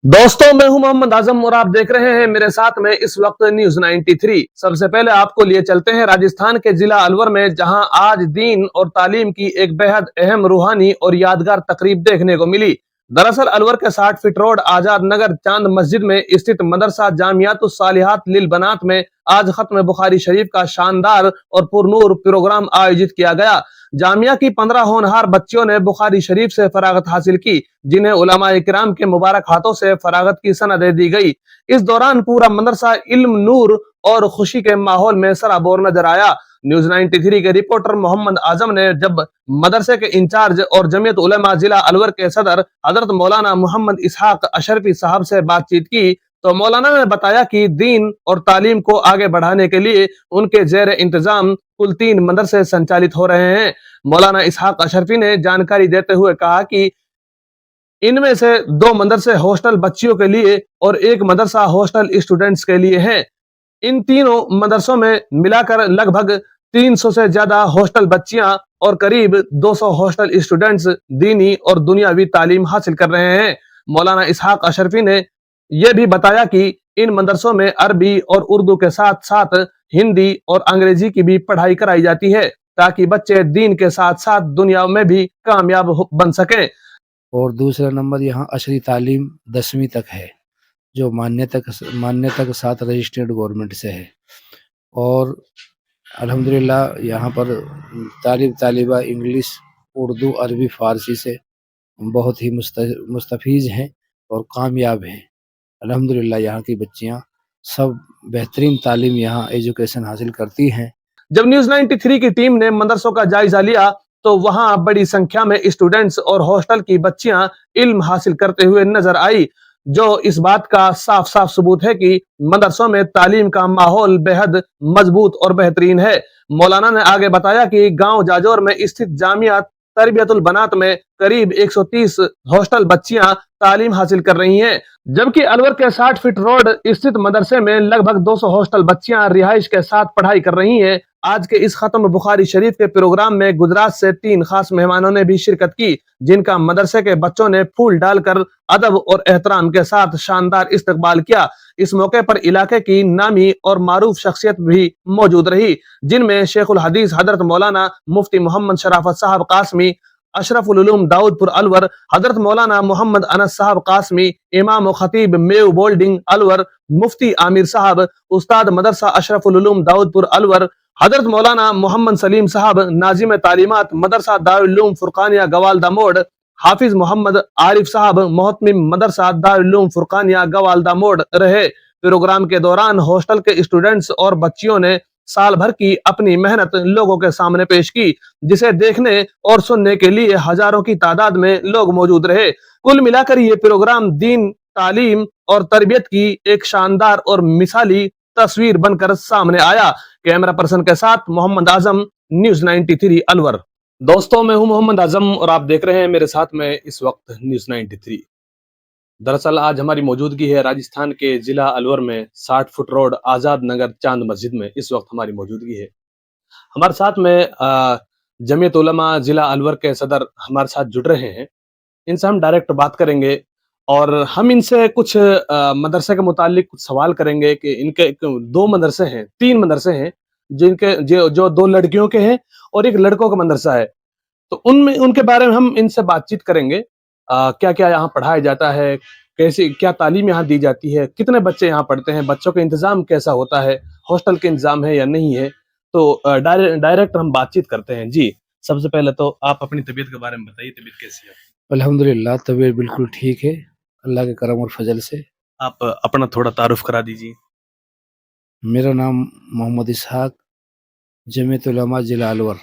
दोस्तों, मैं हूं मोहम्मद आजम और आप देख रहे हैं मेरे साथ में इस वक्त न्यूज 93। सबसे पहले आपको लिए चलते हैं राजस्थान के जिला अलवर में, जहां आज दीन और तालीम की एक बेहद अहम रूहानी और यादगार तकरीब देखने को मिली। दरअसल अलवर के 60 फीट रोड आजाद नगर चांद मस्जिद में स्थित मदरसा जामियातुस सालिहात लिल बनात में आज खत्म बुखारी शरीफ का शानदार और पुरनूर प्रोग्राम आयोजित किया गया। जामिया की 15 होनहार बच्चियों ने बुखारी शरीफ से फरागत हासिल की, जिन्हें उलमाए किराम के मुबारक हाथों से फरागत की सनदें दी गई। इस दौरान पूरा मदरसा इल्म, नूर और खुशी के माहौल में सराबोर नजर आया। न्यूज 93 के रिपोर्टर मोहम्मद आजम ने जब मदरसे के इंचार्ज और जमीयत उलमा जिला अलवर के सदर हजरत मौलाना मोहम्मद इसहाक अशरफी साहब से बातचीत की, तो मौलाना ने बताया कि दीन और तालीम को आगे बढ़ाने के लिए उनके जेर इंतजाम कुल 3 मदरसे संचालित हो रहे हैं। मौलाना इसहाक अशरफी ने जानकारी देते हुए कहा कि इनमें से 2 मदरसे हॉस्टल बच्चियों के लिए और 1 मदरसा हॉस्टल स्टूडेंट्स के लिए है। इन तीनों मदरसों में मिलाकर लगभग 300 से ज्यादा हॉस्टल बच्चियां और करीब 200 हॉस्टल स्टूडेंट्स दीनी और दुनियावी तालीम हासिल कर रहे हैं। मौलाना इसहाक अशरफी ने यह भी बताया कि इन मदरसों में अरबी और उर्दू के साथ साथ हिंदी और अंग्रेजी की भी पढ़ाई कराई जाती है, ताकि बच्चे दीन के साथ साथ दुनिया में भी कामयाब बन सकें। और दूसरा नंबर यहाँ अशरी तालीम 10वीं तक है, जो मान्यता के साथ रजिस्टर्ड गवर्नमेंट से है। और अल्हम्दुलिल्लाह यहाँ पर तालिबा इंग्लिश, उर्दू, अरबी, फ़ारसी से बहुत ही मुस्तफ़ीज़ हैं और कामयाब हैं। अल्हम्दुलिल्लाह यहाँ की बच्चियाँ सब बेहतरीन तालीम यहाँ एजुकेशन हासिल करती हैं। जब न्यूज 93 की टीम ने मदरसों का जायजा लिया, तो वहां बड़ी संख्या में स्टूडेंट्स और हॉस्टल की बच्चियां इल्म हासिल करते हुए नजर आई, जो इस बात का साफ साफ सबूत है कि मदरसों में तालीम का माहौल बेहद मजबूत और बेहतरीन है। मौलाना ने आगे बताया कि गांव जाजौर में स्थित जामिया तरबियतुल बनात में करीब 130 हॉस्टल बच्चियां तालीम हासिल कर रही हैं, जबकि अलवर के 60 फीट रोड स्थित मदरसे में लगभग 200 हॉस्टल बच्चियां रिहाइश के साथ पढ़ाई कर रही हैं। आज के इस खत्म बुखारी शरीफ के प्रोग्राम में गुजरात से 3 खास मेहमानों ने भी शिरकत की, जिनका मदरसे के बच्चों ने फूल डालकर अदब और एहतराम के साथ शानदार इस्तकबाल किया। इस मौके पर इलाके की नामी और मारूफ शख्सियत भी मौजूद रही, जिनमें शेखुल हदीस हजरत मौलाना मुफ्ती मोहम्मद शराफत साहब कासमी, अशरफुल उलूम दाऊदपुर अलवर हजरत मौलाना मोहम्मद अनस साहब कासमी, इमाम खतीब मेव बोल्डिंग अलवर मुफ्ती आमिर साहब, उस्ताद मदरसा अशरफुल उलूम दाऊदपुर अलवर हजरत मौलाना मोहम्मद सलीम साहब, नाजिम तालीमात मदरसा दारुल उलूम फुरकानिया गवालदा मोड़, हाफिज मोहम्मद आरिफ साहब, मोहतमिम मदरसा दारुल उलूम फुरकानिया गवालदा मोड़ रहे। प्रोग्राम के दौरान हॉस्टल के स्टूडेंट्स और बच्चियों ने साल भर की अपनी मेहनत लोगों के सामने पेश की, जिसे देखने और सुनने के लिए हजारों की तादाद में लोग मौजूद रहे। कुल मिलाकर ये प्रोग्राम दीन, तालीम और तरबियत की एक शानदार और मिसाली तस्वीर बनकर सामने आया। कैमरा पर्सन के साथ मोहम्मद आजम, न्यूज 93 अलवर। दोस्तों, मैं हूं मोहम्मद आजम और आप देख रहे हैं मेरे साथ में इस वक्त न्यूज 93। दरअसल आज हमारी मौजूदगी है राजस्थान के जिला अलवर में 60 फुट रोड आजाद नगर चांद मस्जिद में। इस वक्त हमारी मौजूदगी है। हमारे साथ में जमीयत उलमा जिला अलवर के सदर हमारे साथ जुड़ रहे हैं। इनसे हम डायरेक्ट बात करेंगे और हम इनसे कुछ मदरसे के मुतालिक कुछ सवाल करेंगे कि इनके 2 मदरसे हैं, 3 मदरसे हैं, जिनके जो 2 लड़कियों के हैं और 1 लड़कों का मदरसा है। तो उनमें उनके बारे में हम इनसे बातचीत करेंगे। क्या क्या यहाँ पढ़ाया जाता है, कैसी क्या तालीम यहाँ दी जाती है, कितने बच्चे यहाँ पढ़ते हैं, बच्चों का इंतजाम कैसा होता है, हॉस्टल के इंतजाम है या नहीं है। तो डायरेक्ट हम बातचीत करते हैं। जी, सबसे पहले तो आप अपनी तबीयत के बारे में बताइए, तबीयत कैसी है? अल्हम्दुलिल्लाह तबीयत बिल्कुल ठीक है, अल्लाह के करम और फजल से। आप अपना थोड़ा तारुफ करा दीजिए। मेरा नाम मोहम्मद इसहाक, जमीयत उलमा जिला अलवर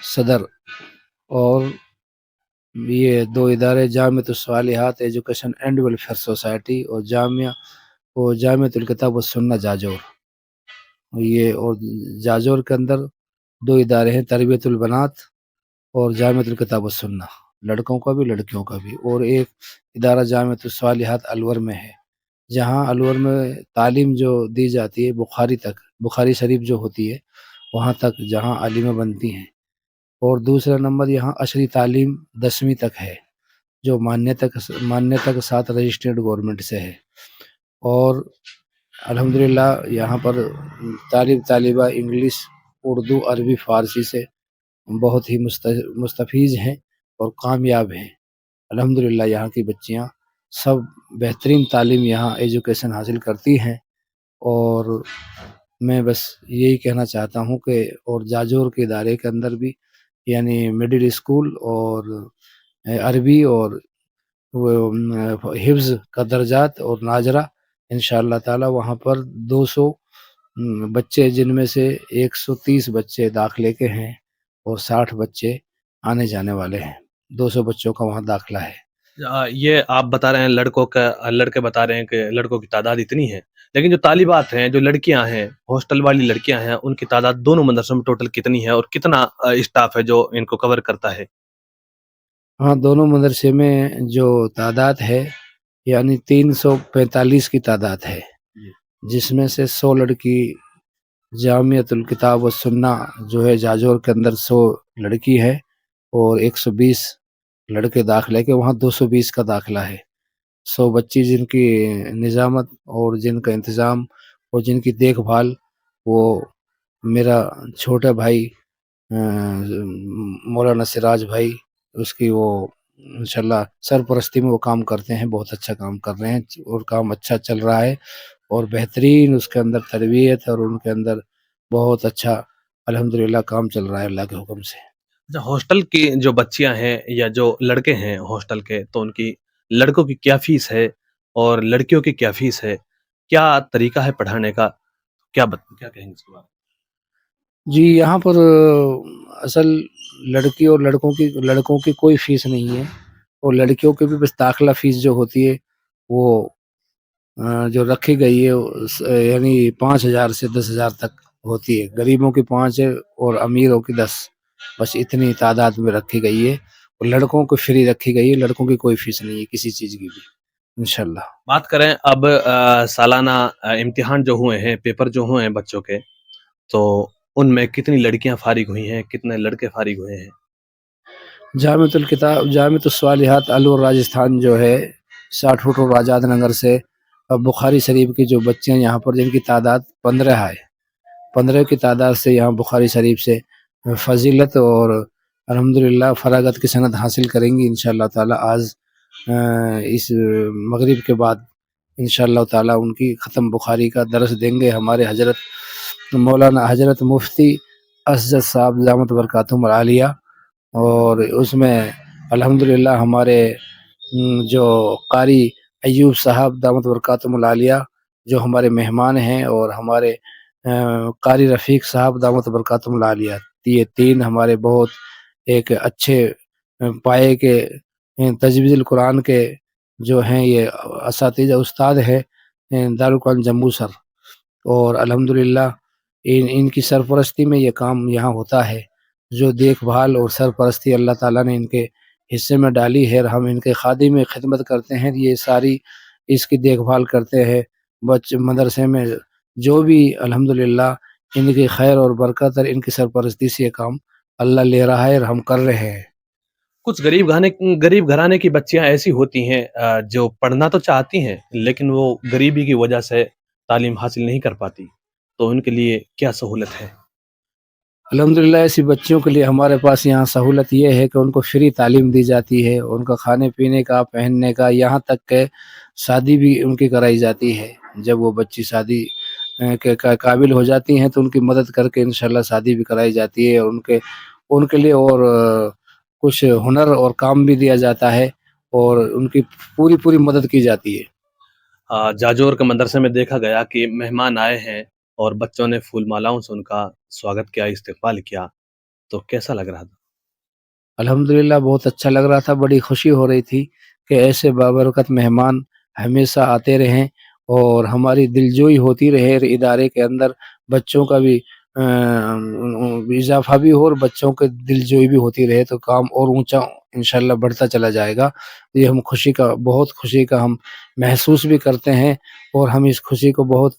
सदर। और ये 2 इदारे जामियतुस सालिहात एजुकेशन एंड वेलफेयर सोसाइटी और जामियतुल किताब व सुन्नह जाजौर। ये और जाजौर के अंदर 2 इदारे हैं, तरबियतुल बनात और जामियतुल किताब व सुन्नह, लड़कों का भी लड़कियों का भी। और एक इदारा जामियतुस सालिहात अलवर में है, जहाँ अलवर में तालीम जो दी जाती है बुखारी शरीफ जो होती है वहाँ तक, जहाँ आलिमा बनती हैं। और दूसरा नंबर यहाँ अशरी तालीम 10वीं तक है, जो मान्यता के साथ रजिस्टर्ड गवर्नमेंट से है। और अल्हम्दुलिल्लाह यहाँ पर तालिबा इंग्लिश, उर्दू, अरबी, फ़ारसी से बहुत ही मुस्तफ़ीज़ हैं और कामयाब हैं। अल्हम्दुलिल्लाह यहाँ की बच्चियाँ सब बेहतरीन तालीम यहाँ एजुकेशन हासिल करती हैं। और मैं बस यही कहना चाहता हूँ कि और जाजोर के इदारे के अंदर भी यानी मिडिल स्कूल और अरबी और हिफ्ज़ का दर्जात और नाजरा इंशाअल्लाह ताला वहाँ पर 200 बच्चे, जिनमें से 130 बच्चे दाखिले के हैं और 60 बच्चे आने जाने वाले हैं। 200 बच्चों का वहाँ दाखिला है। ये आप बता रहे हैं लड़के बता रहे हैं कि लड़कों की तादाद इतनी है, लेकिन जो तालिबात हैं, जो लड़कियां हैं, हॉस्टल वाली लड़कियां हैं, उनकी तादाद दोनों मदरसों में टोटल कितनी है और कितना स्टाफ है जो इनको कवर करता है? हाँ, दोनों मदरसे में जो तादाद है यानी 345 की तादाद है, जिसमें से 100 लड़की जामियतुल किताब व सुन्ना जो है जाजौर के अंदर 100 लड़की है और 120 लड़के दाखिले के, वहाँ 220 का दाखिला है। 100 बच्ची जिनकी निज़ामत और जिनका इंतज़ाम और जिनकी देखभाल वो मेरा छोटा भाई मौलाना सिराज भाई, उसकी वो इंशाल्लाह सरपरस्ती में वो काम करते हैं, बहुत अच्छा काम कर रहे हैं और काम अच्छा चल रहा है और बेहतरीन उसके अंदर तरबियत और उनके अंदर बहुत अच्छा अल्हम्दुलिल्लाह काम चल रहा है अल्लाह के हुक्म से। अच्छा, हॉस्टल की जो बच्चियां हैं या जो लड़के हैं हॉस्टल के, तो उनकी लड़कों की क्या फीस है और लड़कियों की क्या फीस है? क्या तरीका है पढ़ाने का? क्या कहेंगे इसके बारे जी, यहाँ पर असल लड़की और लड़कों की कोई फ़ीस नहीं है और लड़कियों की भी बस दाखिला फ़ीस जो होती है वो जो रखी गई है यानी 5,000 से 10,000 तक होती है। गरीबों की 5 है और अमीरों की 10, बस इतनी तादाद में रखी गई है और लड़कों को फ्री रखी गई है, लड़कों की कोई फ़ीस नहीं है किसी चीज़ की भी, इंशाल्लाह। बात करें अब सालाना इम्तिहान जो हुए हैं, पेपर जो हुए हैं बच्चों के, तो उनमें कितनी लड़कियां फारिग हुई हैं, कितने लड़के फारिग हुए हैं? जामिअतुस्सालिहात अलवर राजस्थान जो है 60 फुट और आज़ाद नगर से बुखारी शरीफ की जो बच्चियाँ यहाँ पर जिनकी तादाद 15 है, 15 की तादाद से यहाँ बुखारी शरीफ से फजीलत और अल्हम्दुलिल्लाह फरागत की सनद हासिल करेंगी इंशाअल्लाह ताला। आज इस मगरिब के बाद इंशाअल्लाह ताला उनकी ख़त्म बुखारी का दर्स देंगे हमारे मौलाना हजरत मुफ्ती असजद साहब दामत बरकातुहुम आलिया। और उसमें अल्हम्दुलिल्लाह हमारे जो कारी अय्यूब साहब दामत बरकातुहुम आलिया जो हमारे मेहमान हैं और हमारे कारी रफ़ीक साहब दामत बरकातुहुम आलिया, ये 3 हमारे बहुत एक अच्छे पाये के तजवीज़ुल कुरान के जो हैं ये असातिज़ा उस्ताद हैं दारुल कुरान जम्बूसर। और अल्हम्दुलिल्लाह इनकी सरपरस्ती में ये काम यहाँ होता है। जो देखभाल और सरपरस्ती अल्लाह ताला ने इनके हिस्से में डाली है और हम इनके खादिम खिदमत करते हैं, ये सारी इसकी देखभाल करते हैं। मदरसे में जो भी अल्हम्दुलिल्लाह इनकी खैर और बरकत और इनकी सरपरस्ती से ये काम अल्लाह ले रहा है और हम कर रहे हैं। कुछ गरीब घराने की बच्चियां ऐसी होती हैं जो पढ़ना तो चाहती हैं, लेकिन वो गरीबी की वजह से तालीम हासिल नहीं कर पाती, तो उनके लिए क्या सहूलत है? अल्हम्दुलिल्लाह ऐसी बच्चियों के लिए हमारे पास यहाँ सहूलत ये है कि उनको फ्री तालीम दी जाती है, उनका खाने-पीने का, पहनने का, यहाँ तक के शादी भी उनकी कराई जाती है। जब वो बच्ची शादी के काबिल हो जाती हैं तो उनकी मदद करके इंशाअल्लाह शादी भी कराई जाती है। उनके उनके लिए और कुछ हुनर और काम भी दिया जाता है और उनकी पूरी मदद की जाती है। जाजौर के मदरसे में देखा गया कि मेहमान आए हैं और बच्चों ने फूल मालाओं से उनका स्वागत किया, इस्तकबाल किया, तो कैसा लग रहा था? अल्हम्दुलिल्लाह बहुत अच्छा लग रहा था, बड़ी खुशी हो रही थी कि ऐसे बाबरकत मेहमान हमेशा आते रहें और हमारी दिलजोई होती रहे इदारे के अंदर, बच्चों का भी इज़ाफ़ा भी हो और बच्चों के दिलजोई भी होती रहे तो काम और ऊँचा इंशाअल्लाह बढ़ता चला जाएगा। ये हम बहुत खुशी का हम महसूस भी करते हैं और हम इस खुशी को बहुत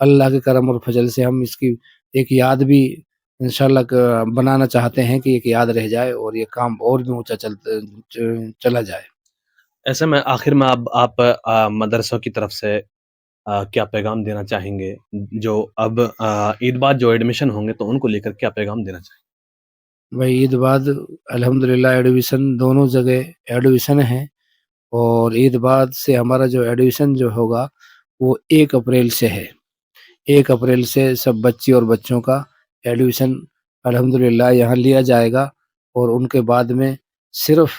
अल्लाह के करम और फ़ज़ल से हम इसकी एक याद भी इंशाअल्लाह बनाना चाहते हैं कि एक याद रह जाए और ये काम और भी ऊँचा चला जाए। ऐसे में आखिर में अब आप मदरसों की तरफ से क्या पैगाम देना चाहेंगे? जो अब ईद बाद जो एडमिशन होंगे तो उनको लेकर क्या पैगाम देना चाहेंगे? भाई ईद बाद अल्हम्दुलिल्लाह एडमिशन दोनों जगह एडमिशन है, और ईद बाद से हमारा जो एडमिशन जो होगा वो 1 अप्रैल से है। 1 अप्रैल से सब बच्ची और बच्चों का एडमिशन अल्हम्दुलिल्लाह यहाँ लिया जाएगा, और उनके बाद में सिर्फ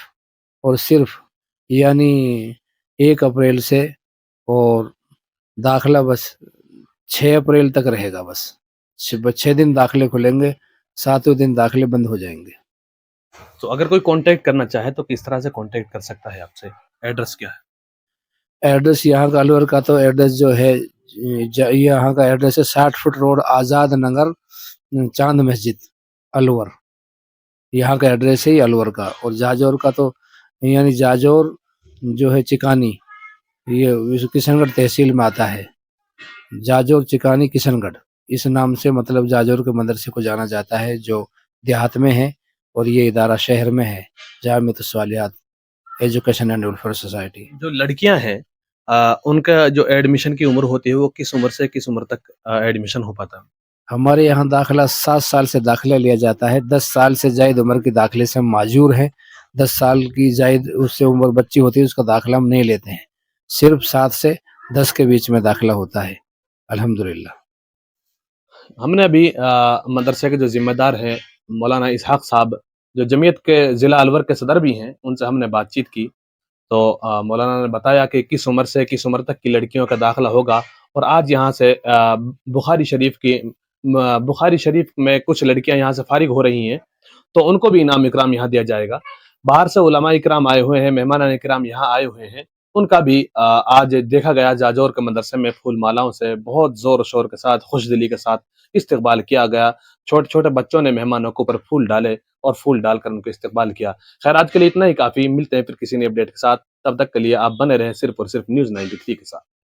और सिर्फ यानी 1 अप्रैल से, और दाखिला बस 6 अप्रैल तक रहेगा। बस 6 दिन दाखिले खुलेंगे, 7वें दिन दाखिले बंद हो जाएंगे। तो अगर कोई कांटेक्ट करना चाहे तो किस तरह से कांटेक्ट कर सकता है आपसे? एड्रेस क्या है? एड्रेस यहाँ का अलवर का तो एड्रेस जो है, यहाँ का एड्रेस है 60 फुट रोड, आज़ाद नगर, चांद मस्जिद, अलवर। यहाँ का एड्रेस है ये अलवर का। और जाजौर का तो यानी जाजौर जो है चिकानी, ये किशनगढ़ तहसील में आता है। जाजौर चिकानी किशनगढ़, इस नाम से मतलब जाजौर के मदरसे को जाना जाता है, जो देहात में है, और ये इदारा शहर में है, जामियत स्वालिहात एजुकेशन एंड वेलफेयर सोसाइटी। जो लड़कियां हैं उनका जो एडमिशन की उम्र होती है वो किस उम्र से किस उम्र तक एडमिशन हो पाता है? हमारे यहाँ दाखिला 7 साल से दाखिला लिया जाता है। 10 साल से जायद उम्र के दाखिले से हम माजूर हैं। 10 साल की जायद उससे उम्र बच्ची होती है उसका दाखिला हम नहीं लेते हैं। सिर्फ 7 से 10 के बीच में दाखिला होता है अल्हम्दुलिल्लाह। हमने अभी मदरसे के जो जिम्मेदार हैं मौलाना इसहाक साहब, जो जमीयत के ज़िला अलवर के सदर भी हैं, उनसे हमने बातचीत की। तो मौलाना ने बताया कि किस उम्र से किस उम्र तक की लड़कियों का दाखिला होगा, और आज यहाँ से बुखारी शरीफ में कुछ लड़कियां यहाँ से फारिग हो रही हैं, तो उनको भी इनाम इकराम यहाँ दिया जाएगा। बाहर से उलमा इकराम आए हुए हैं, मेहमान इकराम यहाँ आए हुए हैं, उनका भी आज देखा गया जाजौर के मदरसे में फूल मालाओं से बहुत जोर शोर के साथ, खुश दिली के साथ इस्तकबाल किया गया। छोटे छोटे बच्चों ने मेहमानों के ऊपर फूल डाले और फूल डालकर उनको इस्तकबाल किया। खैर आज के लिए इतना ही काफ़ी, मिलते हैं फिर किसी नए अपडेट के साथ, तब तक के लिए आप बने रहें सिर्फ और सिर्फ न्यूज़ 93 के साथ।